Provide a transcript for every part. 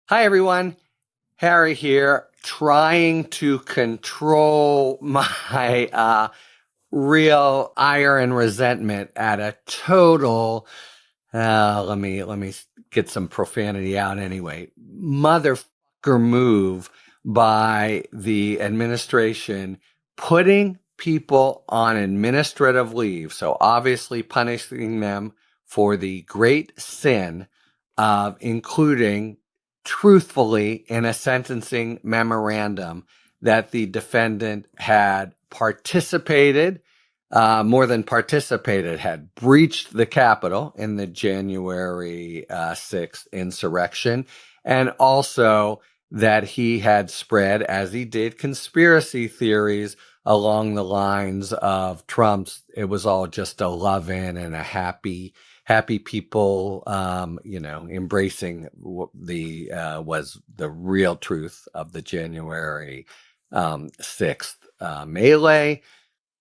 Hi, everyone. Harry here, trying to control my real ire and resentment at a total, let me get some profanity out anyway, motherfucker move by the administration putting people on administrative leave. So obviously punishing them for the great sin of including truthfully in a sentencing memorandum that the defendant had participated, more than participated, had breached the Capitol in the January 6th insurrection, and also that he had spread, as he did, conspiracy theories along the lines of Trump's, it was all just a love-in and a happy people, embracing was the real truth of the January 6th melee.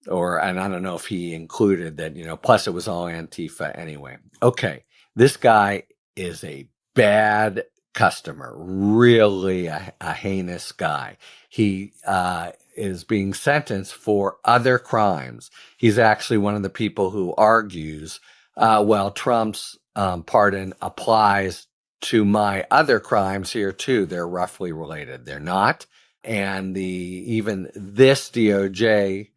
And I don't know if he included that, plus it was all Antifa anyway. Okay, this guy is a bad customer, really a heinous guy. He is being sentenced for other crimes. He's actually one of the people who argues, Trump's pardon applies to my other crimes here too. They're roughly related. They're not. And even this DOJ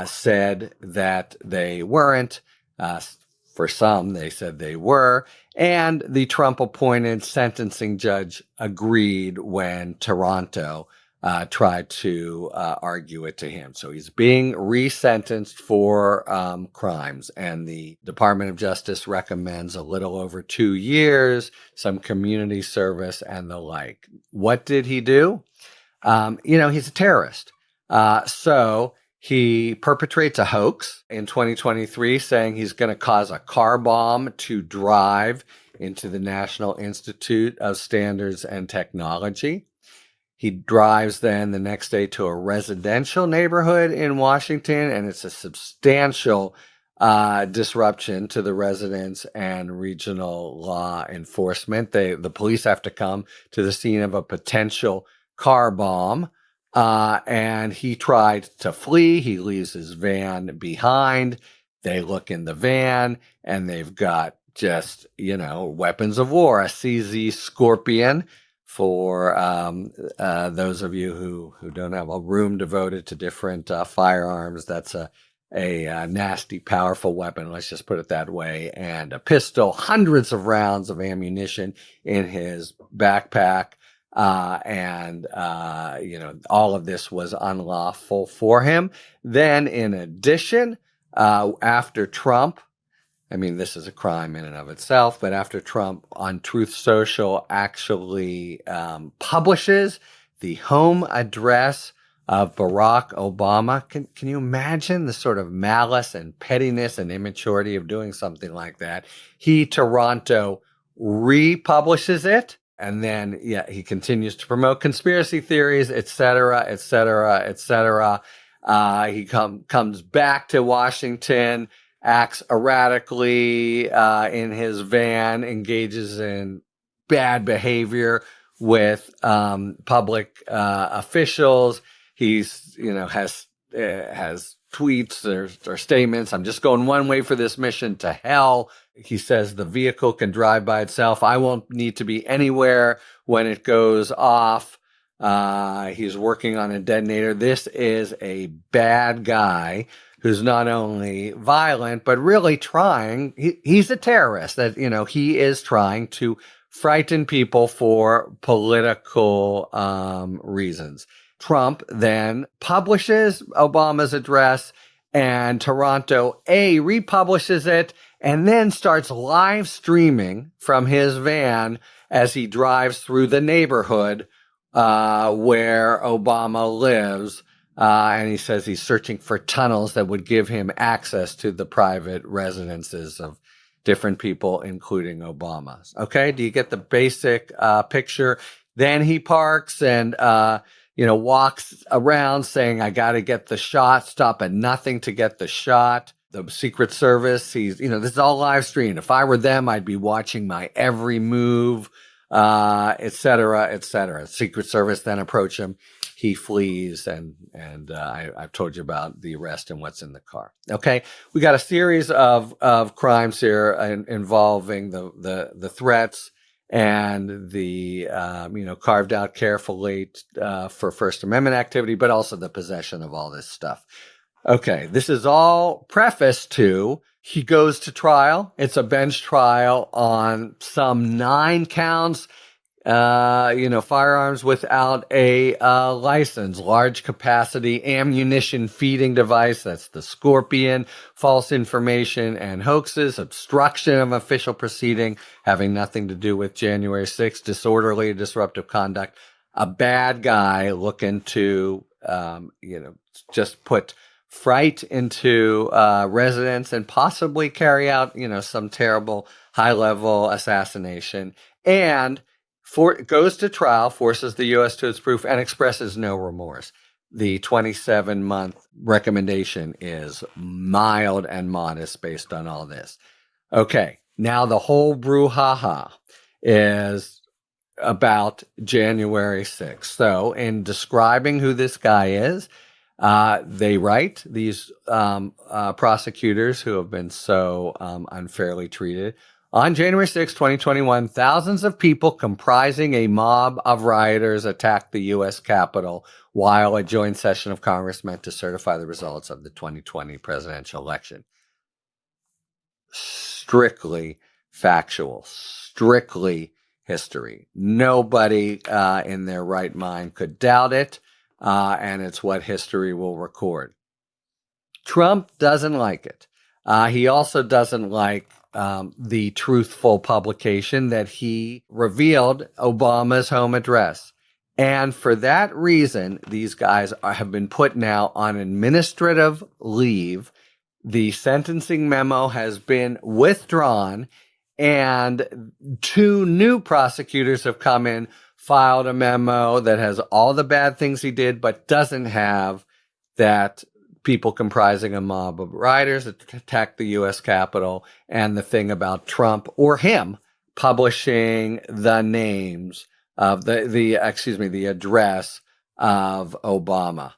said that they weren't. For some, they said they were. And the Trump-appointed sentencing judge agreed when Toronto tried to argue it to him. So he's being resentenced for crimes, and the Department of Justice recommends a little over 2 years, some community service, and the like. What did he do? He's a terrorist. So he perpetrates a hoax in 2023 saying he's going to cause a car bomb to drive into the National Institute of Standards and Technology. He drives then the next day to a residential neighborhood in Washington, and it's a substantial disruption to the residents and regional law enforcement. The police have to come to the scene of a potential car bomb, and he tried to flee. He leaves his van behind. They look in the van, and they've got just, weapons of war, a CZ Scorpion. For those of you who don't have a room devoted to different firearms, that's a nasty, powerful weapon, let's just put it that way, and a pistol, hundreds of rounds of ammunition in his backpack. All of this was unlawful for him. Then, in addition, after Trump, this is a crime in and of itself, but after Trump on Truth Social actually publishes the home address of Barack Obama, can you imagine the sort of malice and pettiness and immaturity of doing something like that? Toronto, republishes it. And then, he continues to promote conspiracy theories, et cetera, et cetera, et cetera. He comes back to Washington, acts erratically in his van, engages in bad behavior with public officials. He's, has tweets or statements. I'm just going one way for this mission to hell. He says the vehicle can drive by itself. I won't need to be anywhere when it goes off. He's working on a detonator. This is a bad guy who's not only violent, but really trying. He's a terrorist that, he is trying to frighten people for political reasons. Trump then publishes Obama's address, and Toronto republishes it, and then starts live streaming from his van as he drives through the neighborhood where Obama lives. And he says he's searching for tunnels that would give him access to the private residences of different people, including Obama's. Okay, do you get the basic picture? Then he parks and walks around saying, I got to get the shot, stop at nothing to get the shot. The Secret Service, this is all live streamed. If I were them, I'd be watching my every move. et cetera, et cetera. Secret Service then approach him. He flees, and I've told you about the arrest and what's in the car. Okay, we got a series of crimes here involving the threats and the carved out carefully for First Amendment activity, but also the possession of all this stuff. Okay, this is all prefaced to he goes to trial. It's a bench trial on some 9 counts. Firearms without a license, large capacity ammunition feeding device. That's the Scorpion, false information and hoaxes, obstruction of official proceeding, having nothing to do with January 6th, disorderly, disruptive conduct, a bad guy looking to, just put fright into residents and possibly carry out, some terrible high-level assassination. And goes to trial, forces the U.S. to its proof, and expresses no remorse. The 27-month recommendation is mild and modest based on all this. Okay, now the whole brouhaha is about January 6th. So in describing who this guy is, they write, these prosecutors who have been so unfairly treated, on January 6, 2021, thousands of people comprising a mob of rioters attacked the U.S. Capitol while a joint session of Congress meant to certify the results of the 2020 presidential election. Strictly factual, strictly history. Nobody in their right mind could doubt it, and it's what history will record. Trump doesn't like it. He also doesn't like the truthful publication that he revealed Obama's home address. And for that reason, these guys have been put now on administrative leave. The sentencing memo has been withdrawn, and 2 new prosecutors have come in, filed a memo that has all the bad things he did, but doesn't have that people comprising a mob of rioters that attacked the U.S. Capitol, and the thing about Trump or him publishing the names of the address of Obama.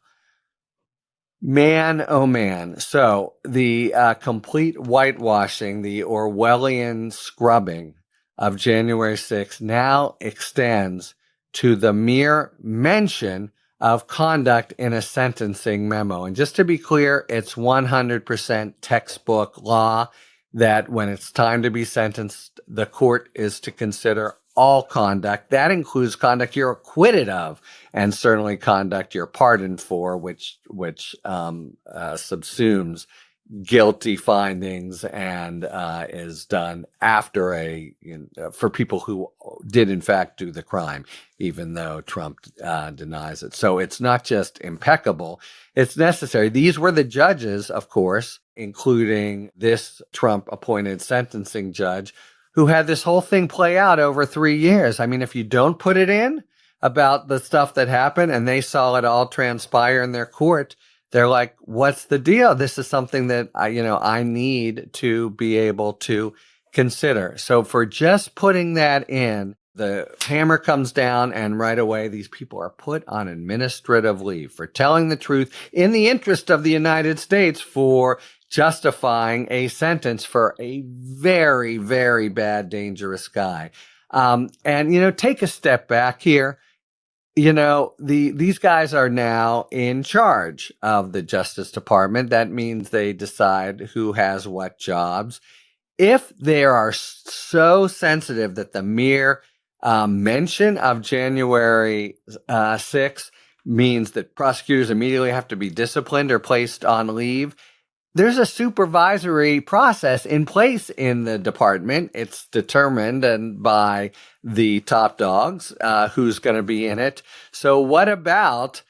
Man, oh man. So the complete whitewashing, the Orwellian scrubbing of January 6th now extends to the mere mention of conduct in a sentencing memo. And just to be clear, it's 100% textbook law that when it's time to be sentenced, the court is to consider all conduct. That includes conduct you're acquitted of, and certainly conduct you're pardoned for, which subsumes guilty findings and is done after for people who did in fact do the crime, even though Trump denies it. So it's not just impeccable, it's necessary. These were the judges, of course, including this Trump appointed sentencing judge, who had this whole thing play out over 3 years. I mean, if you don't put it in about the stuff that happened and they saw it all transpire in their court, they're like, what's the deal? This is something that I need to be able to consider. So for just putting that in, the hammer comes down, and right away, these people are put on administrative leave for telling the truth in the interest of the United States, for justifying a sentence for a very, very bad, dangerous guy. Take a step back here. These guys are now in charge of the Justice Department. That means they decide who has what jobs. If they are so sensitive that the mere mention of January 6th means that prosecutors immediately have to be disciplined or placed on leave, there's a supervisory process in place in the department. It's determined and by the top dogs who's going to be in it. So what about,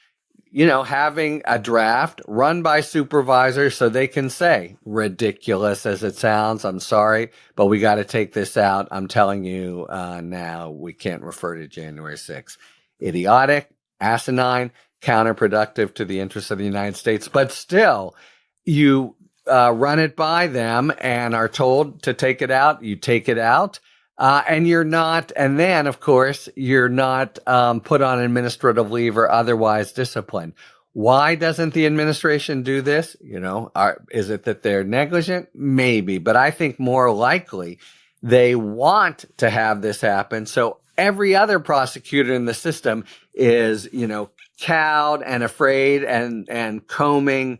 having a draft run by supervisors so they can say, ridiculous as it sounds, I'm sorry, but we got to take this out. I'm telling you now, we can't refer to January 6th. Idiotic, asinine, counterproductive to the interests of the United States, but still, you run it by them and are told to take it out, you take it out. And then, of course, you're not put on administrative leave or otherwise disciplined. Why doesn't the administration do this? Is it that they're negligent? Maybe, but I think more likely they want to have this happen. So every other prosecutor in the system is, cowed and afraid and combing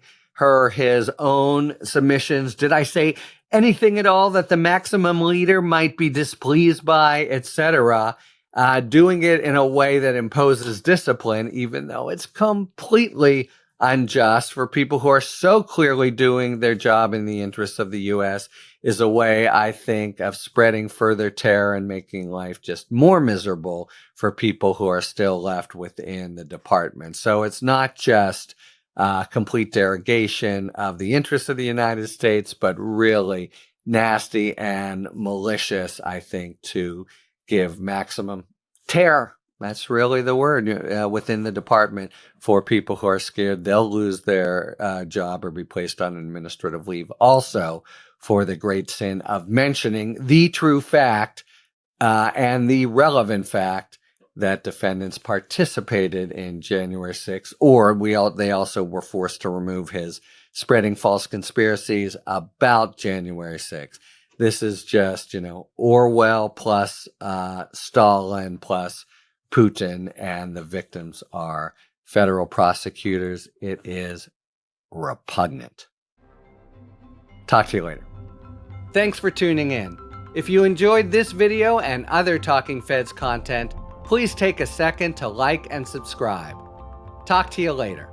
his own submissions. Did I say anything at all that the maximum leader might be displeased by, etc.? Doing it in a way that imposes discipline, even though it's completely unjust for people who are so clearly doing their job in the interests of the U.S., is a way, I think, of spreading further terror and making life just more miserable for people who are still left within the department. So it's not just complete derogation of the interests of the United States, but really nasty and malicious, I think, to give maximum terror. That's really the word within the department for people who are scared they'll lose their job or be placed on administrative leave. Also, for the great sin of mentioning the true fact and the relevant fact that defendants participated in January 6th, or they also were forced to remove his spreading false conspiracies about January 6th. This is just, Orwell plus Stalin plus Putin, and the victims are federal prosecutors. It is repugnant. Talk to you later. Thanks for tuning in. If you enjoyed this video and other Talking Feds content, please take a second to like and subscribe. Talk to you later.